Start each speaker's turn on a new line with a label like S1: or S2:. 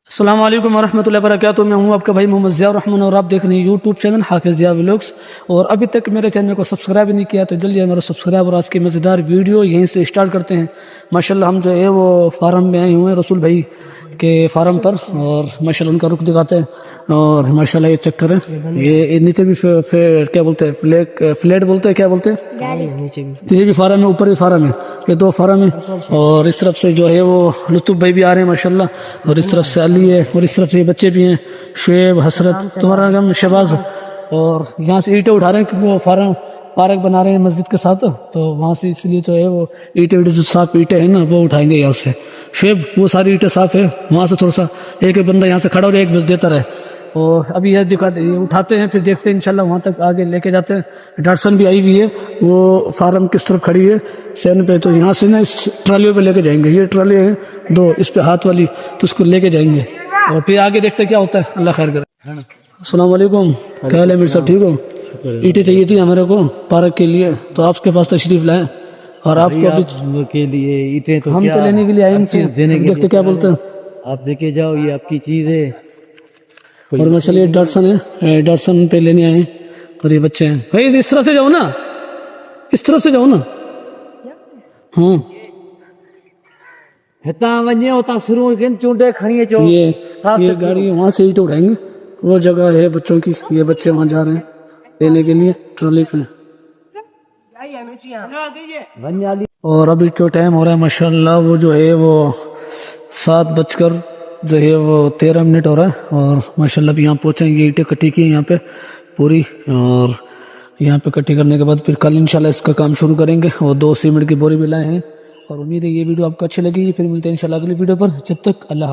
S1: السلام علیکم ورحمۃ اللہ وبرکاتہ. میں ہوں آپ کا بھائی محمد ضیاء الرحمن اور آپ دیکھ رہے ہیں یوٹیوب چینل حافظ ضیاء ولاگس. اور ابھی تک میرے چینل کو سبسکرائب نہیں کیا تو جلدی میرا سبسکرائب اور آج کی مزیدار ویڈیو یہیں سے اسٹارٹ کرتے ہیں. ماشاءاللہ ہم جو ہے وہ فارم میں آئے ہوئے ہیں رسول بھائی کے فارم پر, اور ماشاءاللہ ان کا رخ دکھاتے ہیں. اور ماشاءاللہ یہ چیک کریں, یہ نیچے بھی کیا بولتے ہیں, فلیٹ بولتے ہیں, کیا بولتے ہیں, نیچے بھی فارم ہے, اوپر بھی فارم ہے, یہ دو فارم ہے. اور اس طرف سے جو ہے وہ لطف بھائی بھی آ رہے ہیں ماشاءاللہ, اور اس طرف سے علی ہے, اور اس طرف سے یہ بچے بھی ہیں, شعیب, حسرت, تمہارا نام شہباز. اور یہاں سے اینٹیں اٹھا رہے ہیں کیونکہ وہ فارم پارک بنا رہے ہیں مسجد کے ساتھ, تو وہاں سے اس لیے تو ہے وہ اینٹیں جو صاف اینٹیں ہیں نا وہ اٹھائیں گے یہاں سے. شعیب وہ ساری اینٹیں صاف ہے, وہاں سے تھوڑا سا ایک بندہ یہاں سے کھڑا ہو جائے, ایک دیتا رہے. اور ابھی یہ اٹھاتے ہیں, پھر دیکھتے ہیں انشاءاللہ وہاں تک آگے لے کے جاتے ہیں. ڈاٹسن بھی آئی ہوئی ہے, وہ فارم کس طرف کھڑی ہے سین پہ, تو یہاں سے نا اس ٹرالیوں پہ لے کے جائیں گے. یہ ٹرالی ہے دو اس پہ ہاتھ والی, تو اس کو لے کے جائیں گے اور پھر آگے دیکھتے کیا ہوتا ہے. اللہ خیر کرے. السلام علیکم, کیا حال ہے میر صاحب, ٹھیک ہو؟ اینٹیں چاہیے تھی ہمارے کو پارک کے لیے, تو آپ کے پاس تشریف لائیں. اور آپ کو ابھی
S2: کے لیے اینٹیں تو
S1: ہم تو لینے کے لیے آئے
S2: چیز دینے کے
S1: دیکھتے کیا بولتے ہیں.
S2: آپ دے کے جاؤ, یہ آپ کی چیز ہے.
S1: اور ماشاءاللہ یہ ڈاٹسن ہے, ڈاٹسن پہ لینے آئے ہیں. اور یہ بچے ہیں بھائی, اس طرف سے جاؤ نا, اس طرف سے جاؤ نا. ہاں
S2: ہتا ونجے ہوتا شروع کن چونڈے کھڑیے چو.
S1: یہ گاڑی وہاں سے اینٹیں اٹھائیں گے, وہ جگہ ہے بچوں کی, یہ بچے وہاں جا رہے ہیں لینے کے لیے ٹرالی پہ. اور ابھی جو ٹائم ہو رہا ہے ماشاءاللہ وہ جو ہے وہ 7:00 جو ہے وہ 13 ہو رہا ہے. اور ماشاءاللہ اب یہاں پہنچیں گے, اینٹیں کٹی کی ہیں یہاں پہ پوری, اور یہاں پہ کٹی کرنے کے بعد پھر کل انشاءاللہ اس کا کام شروع کریں گے. اور 2 سیمنٹ کی بوری بھی لائے ہیں. اور امید ہے یہ ویڈیو آپ کو اچھی لگی. پھر ملتے ہیں انشاءاللہ اگلی ویڈیو پر. جب تک اللہ.